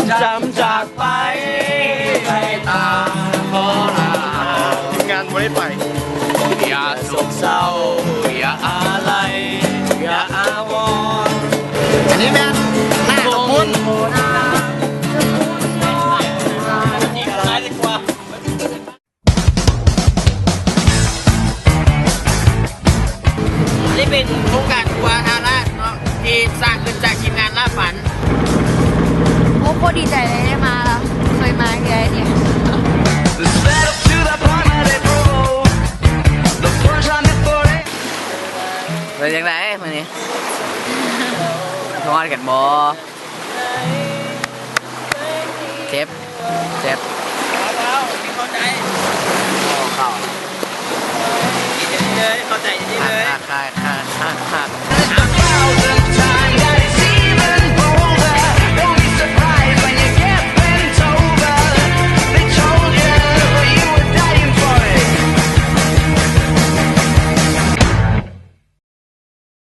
จำจากไปไม่ตามขอลางานไม่ได้ไปอย่าโศกเศร้าอย่าอะไรอย่าอาวรณ์อันนี้แม่หน้าสมมุตินี่เป็นโครงการทัวร์ทาราชเนาะที่สร้างขึ้นจากทีมงานล่าฝันโอ้โคตรดีใจเลยได้มาเคยมาเยอะเนี่ยเป็นยังไงมื้อนี้ทอดกันบ่เจ็บแล้วมีเข้าใจเข้าเลยเข้าใจดีเลยขาด